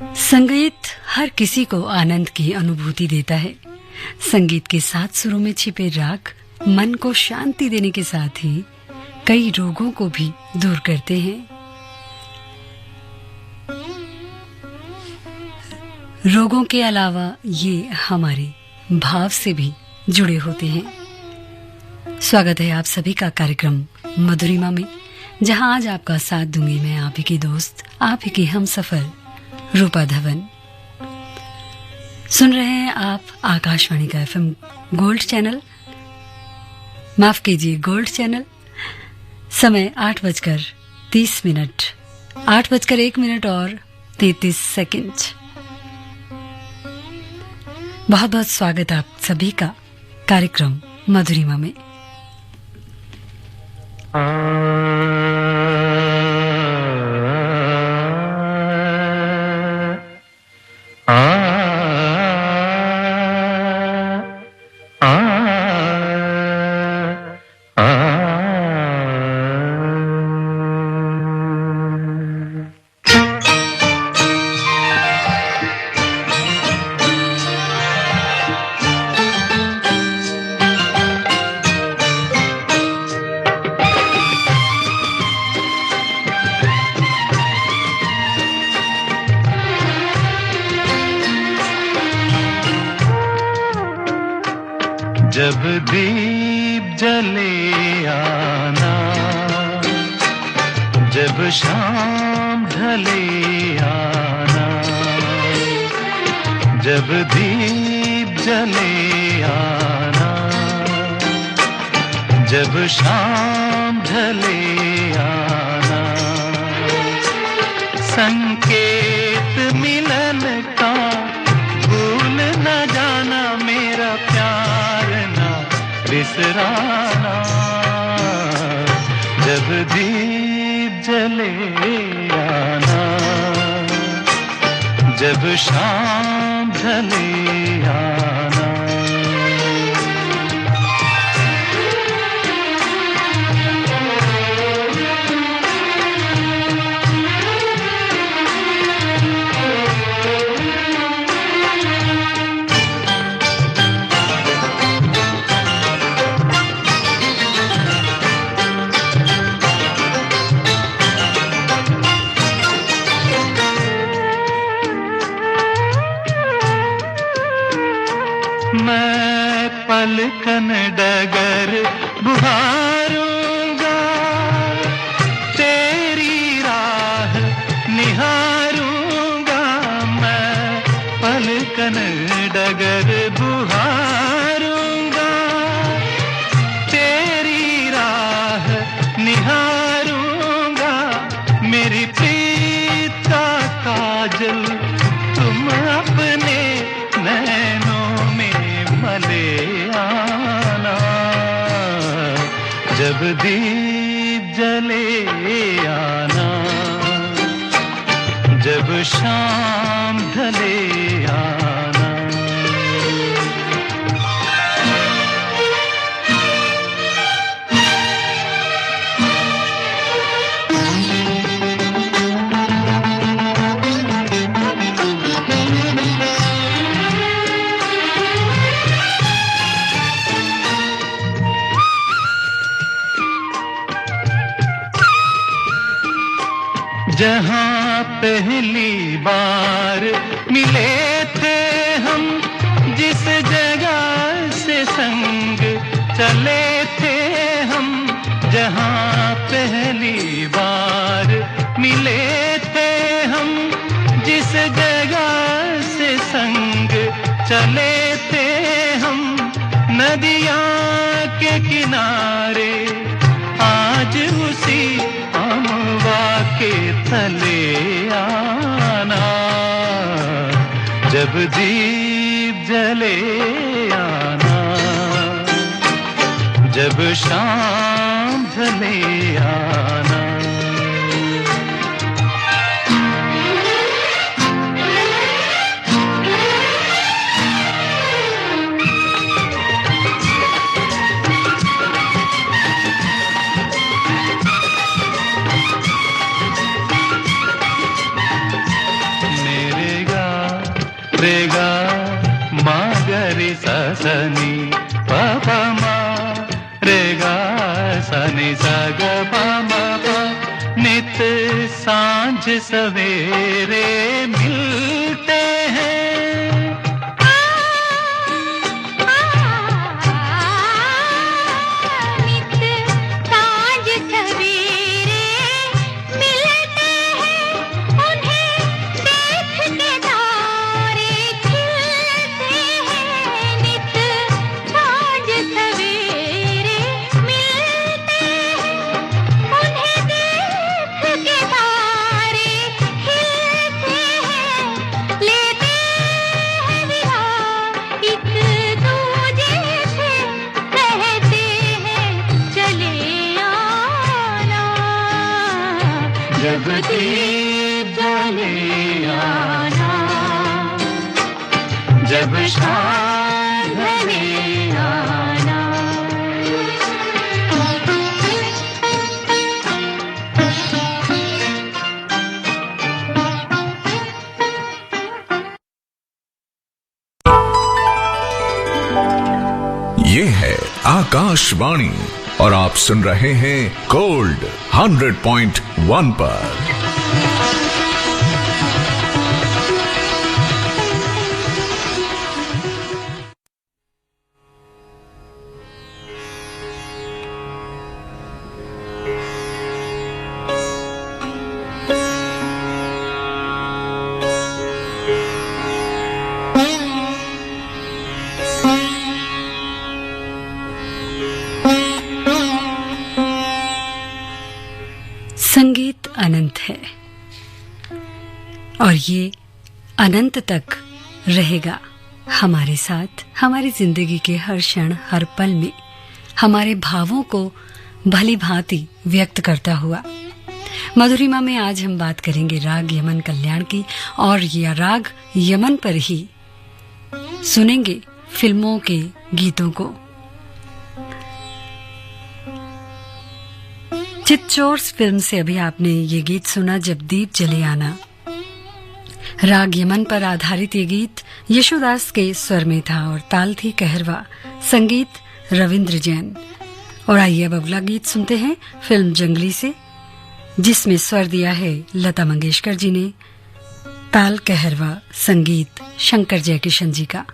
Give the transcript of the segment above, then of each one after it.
संगीत हर किसी को आनंद की अनुभूति देता है। संगीत के सात सुरों में छिपे राग मन को शांति देने के साथ ही कई रोगों को भी दूर करते हैं। रोगों के अलावा ये हमारे भाव से भी जुड़े होते हैं। स्वागत है आप सभी का कार्यक्रम मधुरिमा में, जहां आज आपका साथ दूंगी मैं, आप ही की दोस्त, आप ही की हमसफर रूपा धवन। सुन रहे हैं आप आकाशवाणी का FM गोल्ड चैनल, माफ कीजिए गोल्ड चैनल। समय 8:30, 8:01 और 33 बहुत बहुत स्वागत आप सभी का कार्यक्रम मधुरिमा में। जब दीप जले आना, जब शाम ढले आना, जब दीप जले आना, जब शाम ढले आना, संकेत मिलन का भूल न जाना, मेरा प्यार बिसराना। जब दीप जले आना, जब शाम ढले आना। मैं पलकन डगर बुहारूंगा, तेरी राह निहारूंगा। मैं पलकन डगर बुहारूंगा, तेरी राह निहारूंगा। मेरी प्रीत का काजल तुम अपने नैनों में ले आना। जब दीप जले आना, जब शाम ढले आना। जहाँ पहली बार मिले थे हम, जिस जगह से संग चले थे हम। जहाँ पहली बार मिले थे हम, जिस जगह से संग चले थे हम। नदियाँ के किनारे आज उसी अमवा के तले आना। जब दीप जले आना, जब शाम ढले आना। मेरे रेगा मा गरि सा सनी प प मा रेगा सनी सा ग प म प नित सांझ सवेरे मिलते हैं जब दीप जले आना जब शाम ढले आना ये है आकाशवाणी और आप सुन रहे हैं गोल्ड 100.1 पर। संगीत अनंत है और ये अनंत तक रहेगा हमारे साथ, हमारी जिंदगी के हर क्षण हर पल में हमारे भावों को भली भांति व्यक्त करता हुआ। मधुरिमा में आज हम बात करेंगे राग यमन कल्याण की और यह राग यमन पर ही सुनेंगे फिल्मों के गीतों को। चितचोर फिल्म से अभी आपने ये गीत सुना, जब दीप जले आना। राग यमन पर आधारित ये गीत यशोदास के स्वर में था और ताल थी कहरवा, संगीत रविंद्र जैन। और आइए अब अगला गीत सुनते हैं फिल्म जंगली से, जिसमें स्वर दिया है लता मंगेशकर जी ने, ताल कहरवा, संगीत शंकर जयकिशन जी का।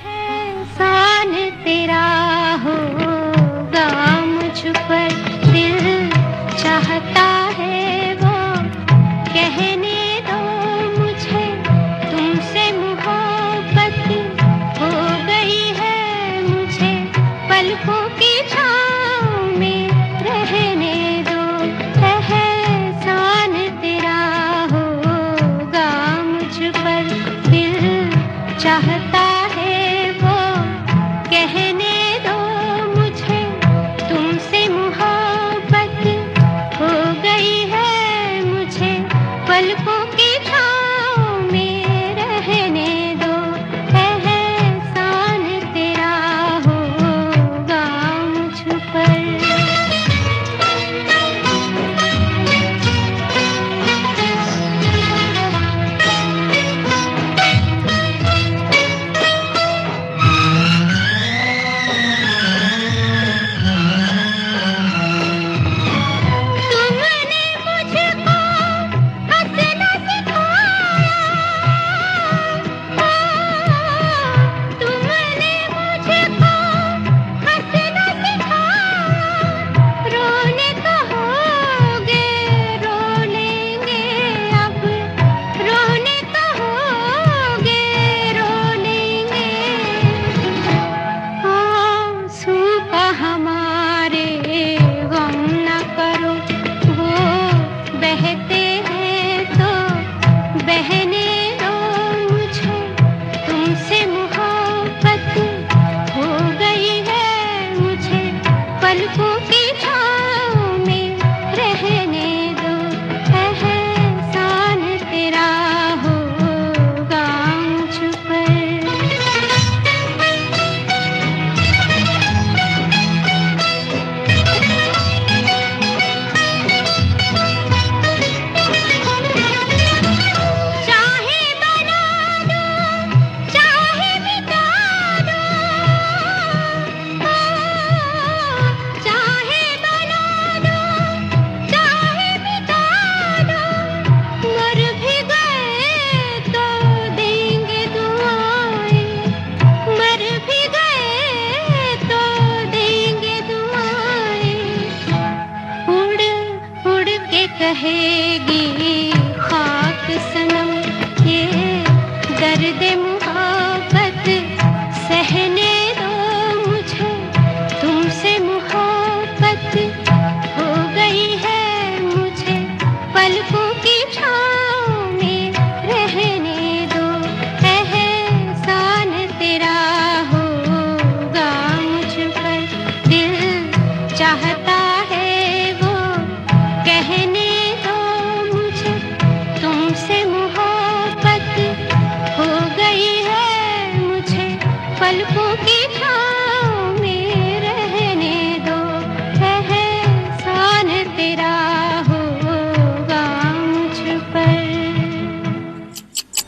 एहसान तेरा होगा मुझ पर, दिल चाहता है वो कहने दो मुझे, तुमसे मोहब्बत हो गई है मुझे, पलकों की छाँव में रहने दो। एहसान तेरा होगा मुझ पर, दिल चाहता है वो कहने दो मुझे, तुमसे मोहब्बत हो गई है मुझे, पलकों दर्द मोहब्बत सहने दो मुझे, तुमसे मोहब्बत हो गई है मुझे, पलकों की छाँव में रहने दो, एहसान तेरा होगा मुझ पर, दिल चाहता है वो कहने दो मुझे, तुमसे मोहब्बत हो गई है मुझे, पलकों की छाँव में रहने दो, एहसान तेरा होगा मुझ पर।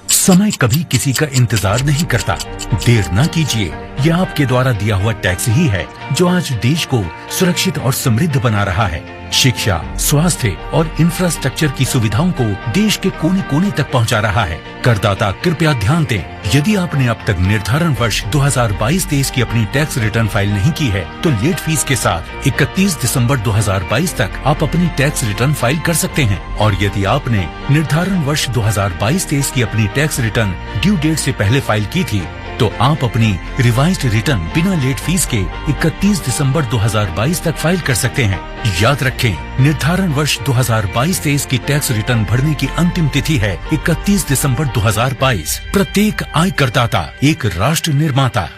समय कभी किसी का इंतजार नहीं करता। देर न कीजिए, यह आपके द्वारा दिया हुआ टैक्स ही है जो आज देश को सुरक्षित और समृद्ध बना रहा है। शिक्षा, स्वास्थ्य और इंफ्रास्ट्रक्चर की सुविधाओं को देश के कोने कोने तक पहुंचा रहा है। करदाता कृपया ध्यान दें, यदि आपने अब तक निर्धारण वर्ष 2022-23 की अपनी टैक्स रिटर्न फाइल नहीं की है तो लेट फीस के साथ 31 दिसंबर 2022 तक आप अपनी टैक्स रिटर्न फाइल कर सकते हैं। और यदि आपने निर्धारण वर्ष 2022-23 की अपनी टैक्स रिटर्न ड्यू डेट से पहले फाइल की थी तो आप अपनी रिवाइज्ड रिटर्न बिना लेट फीस के 31 दिसंबर 2022 तक फाइल कर सकते हैं। याद रखें, निर्धारण वर्ष 2022-23 की टैक्स रिटर्न भरने की अंतिम तिथि है 31 दिसंबर 2022। प्रत्येक आय करदाता एक राष्ट्र निर्माता।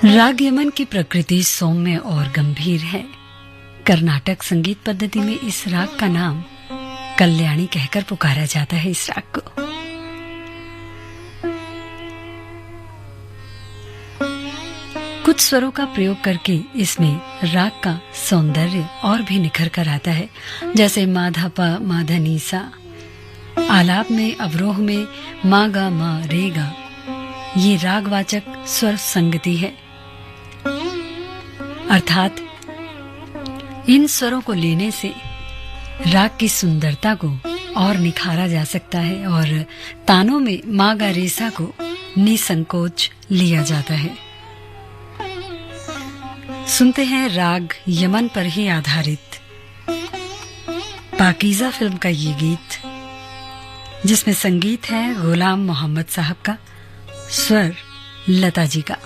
राग यमन की प्रकृति सौम्य और गंभीर है। कर्नाटक संगीत पद्धति में इस राग का नाम कल्याणी कहकर पुकारा जाता है। इस राग को कुछ स्वरों का प्रयोग करके इसमें राग का सौंदर्य और भी निखर कर आता है, जैसे माधा पा माधा नीसा, आलाप में अवरोह में मा गा मा रे गा, ये रागवाचक स्वर संगति है। अर्थात इन स्वरों को लेने से राग की सुंदरता को और निखारा जा सकता है और तानों में मा गा रेसा को निसंकोच लिया जाता है। सुनते हैं राग यमन पर ही आधारित पाकीज़ा फिल्म का ये गीत, जिसमें संगीत है गुलाम मोहम्मद साहब का, स्वर लता जी का।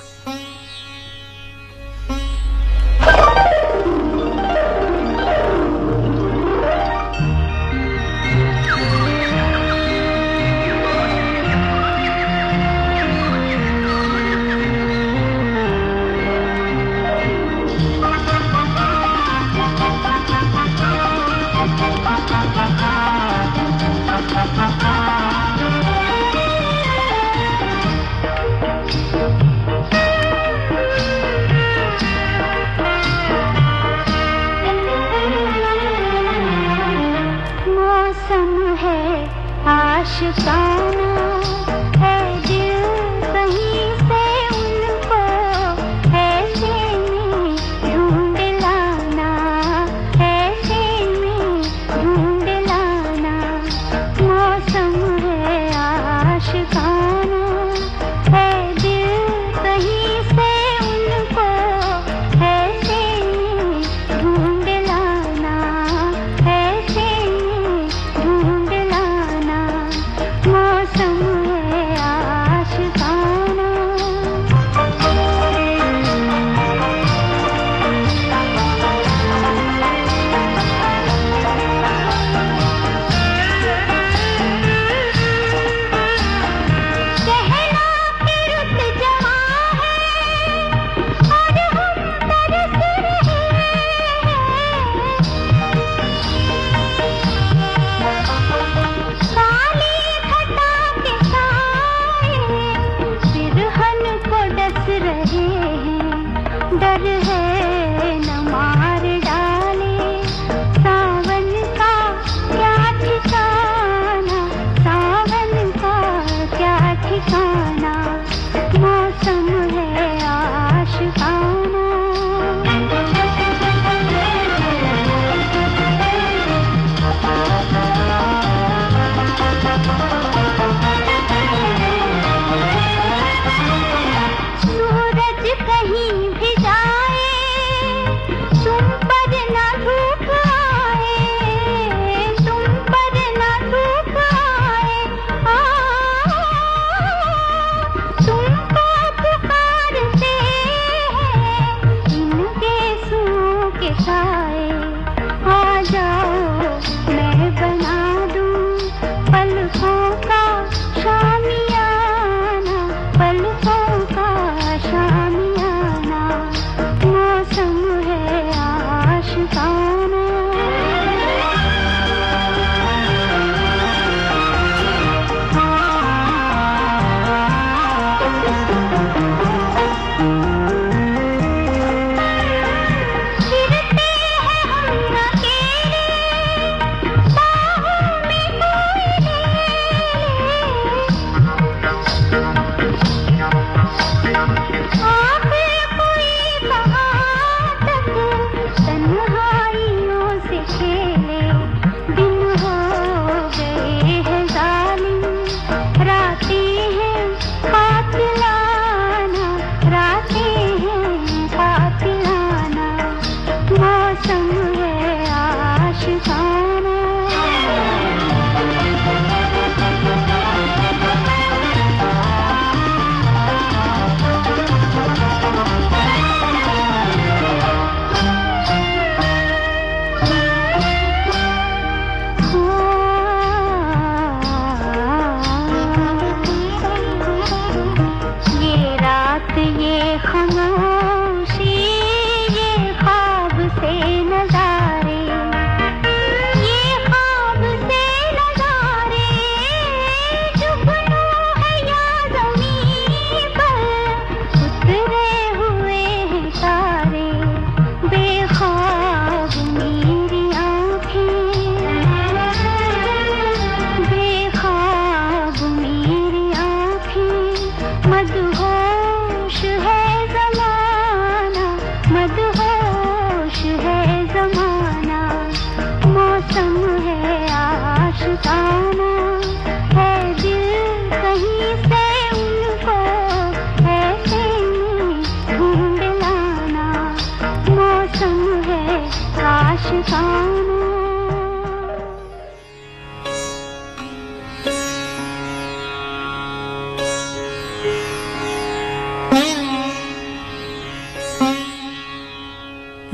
तूफानों।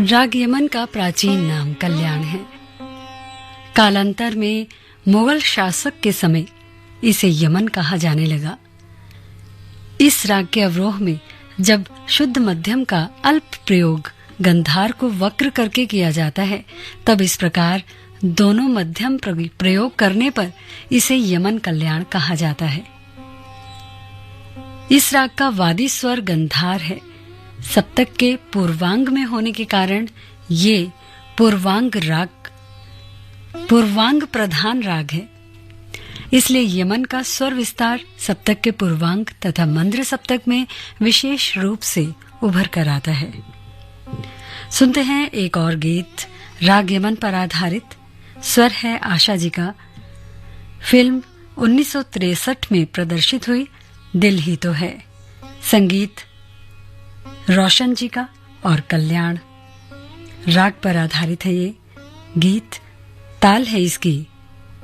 राग यमन का प्राचीन नाम कल्याण है। कालांतर में मुगल शासक के समय इसे यमन कहा जाने लगा। इस राग के अवरोह में जब शुद्ध मध्यम का अल्प प्रयोग गंधार को वक्र करके किया जाता है, तब इस प्रकार दोनों मध्यम प्रयोग करने पर इसे यमन कल्याण कहा जाता है। इस राग का वादी स्वर गंधार है। सप्तक के पूर्वांग में होने के कारण ये पूर्वांग प्रधान राग है। इसलिए यमन का स्वर विस्तार सप्तक के पूर्वांग तथा मंद्र सप्तक में विशेष रूप से उभर कर आता है। सुनते हैं एक और गीत राग यमन पर आधारित। स्वर है आशा जी का। फिल्म 1963 में प्रदर्शित हुई दिल ही तो है। संगीत रोशन जी का और कल्याण। राग पर आधारित है ये गीत। ताल है इसकी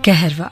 कहरवा।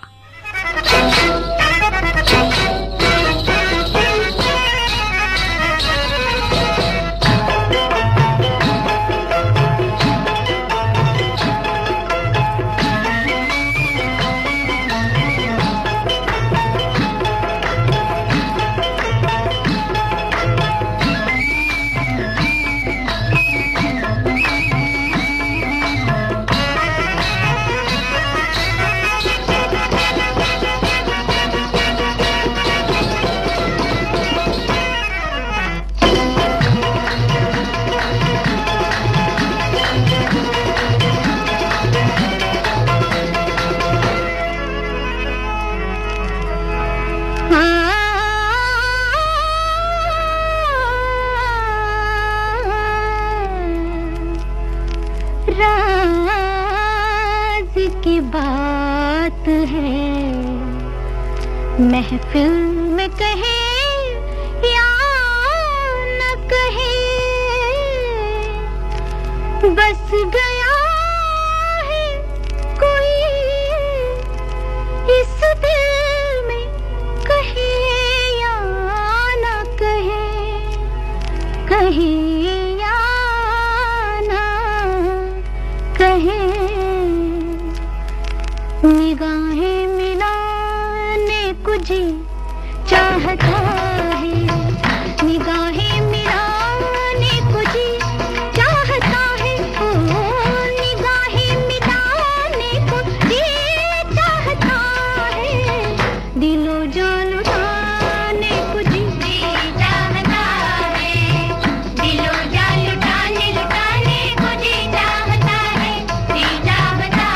राज की बात है महफिल में कहे या न कहे, बस गया है कोई इस दिल में कहे या न कहे, कहे निगाहें मिलाने को जी चाहता है, निगाहें मिलाने को जी चाहता है, ओ निगाहें मिलाने को जी चाहता है, दिलो जान लुटाने को जी चाहता है, दिलो जान लुटाने को जी चाहता है, जी चाहता है।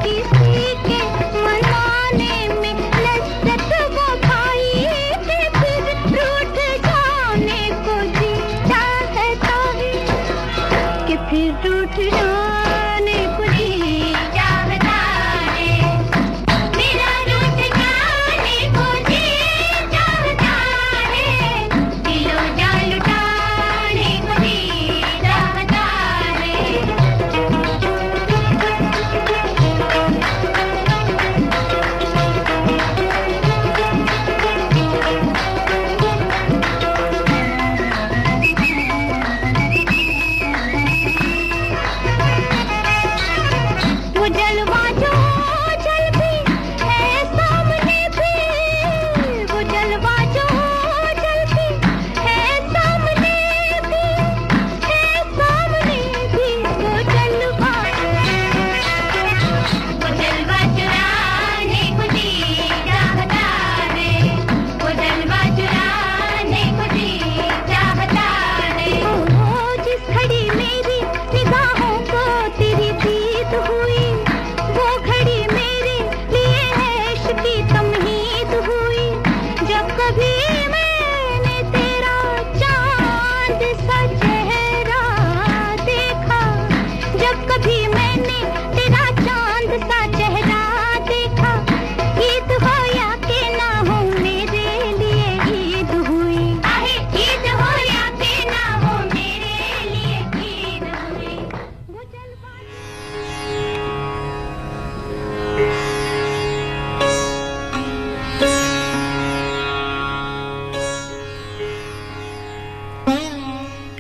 किसी के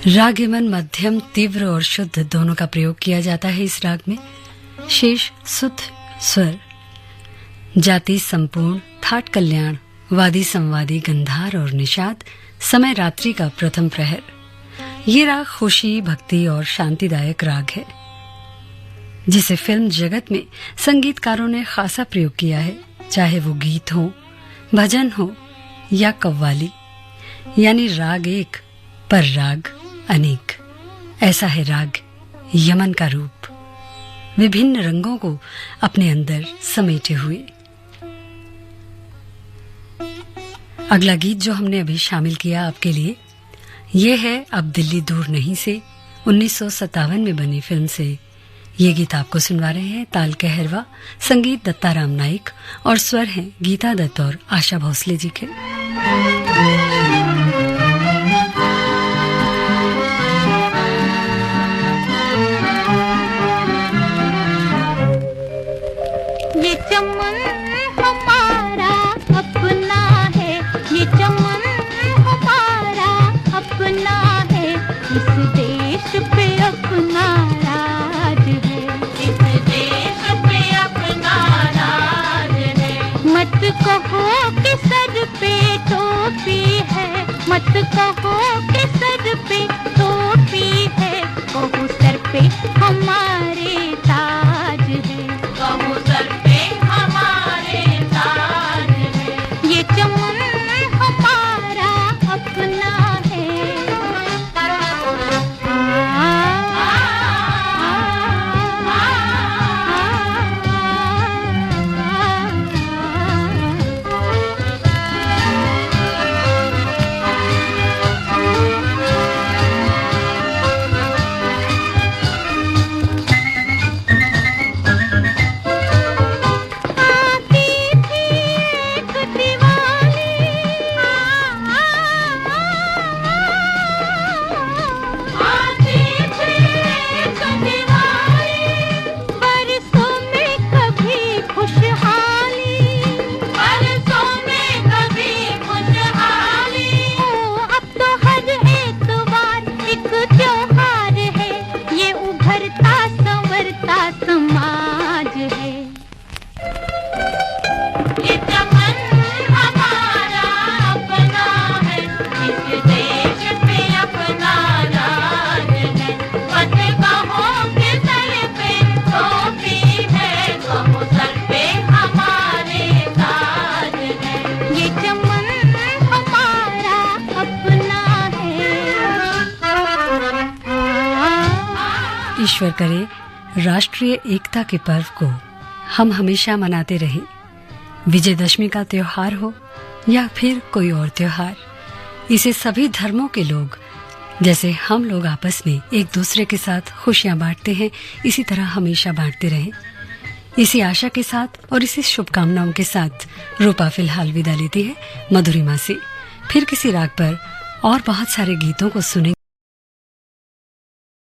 रागिमन मध्यम, तीव्र और शुद्ध दोनों का प्रयोग किया जाता है इस राग में। शेष शुद्ध स्वर, जाति संपूर्ण, थाट कल्याण, वादी संवादी, गंधार और निषाद, समय रात्रि का प्रथम प्रहर। ये राग खुशी, भक्ति और शांतिदायक राग है जिसे फिल्म जगत में संगीतकारों ने खासा प्रयोग किया है, चाहे वो गीत हो, भजन हो या कव्वाली। यानी राग एक पर राग अनेक। ऐसा है राग यमन का रूप, विभिन्न रंगों को अपने अंदर समेटे हुए। अगला गीत जो हमने अभी शामिल किया आपके लिए, ये है अब दिल्ली दूर नहीं से 1957 में बनी फिल्म से। ये गीत आपको सुनवा रहे हैं ताल कहरवा, संगीत दत्ताराम नाइक और स्वर हैं गीता दत्त और आशा भोसले जी के। ये चमन हमारा अपना है, ये चमन हमारा अपना है, इस देश पे अपना राज है, इस देश पे अपना राज है। मत कहो कि सर पे टोपी है, मत कहो कि सर पे टोपी है, कहो सर पे हमारे ताज है, कहो सर पे हमारे ताज है। ये चमन हमारा अपना है। ईश्वर करे राष्ट्रीय एकता के पर्व को हम हमेशा मनाते रहें। विजयदशमी का त्योहार हो या फिर कोई और त्योहार, इसे सभी धर्मों के लोग जैसे हम लोग आपस में एक दूसरे के साथ खुशियां बांटते हैं, इसी तरह हमेशा बांटते रहें। इसी आशा के साथ और इसी शुभकामनाओं के साथ रूपा फिलहाल विदा लेती है मधुरिमा से। फिर किसी राग पर और बहुत सारे गीतों को सुनेंगे।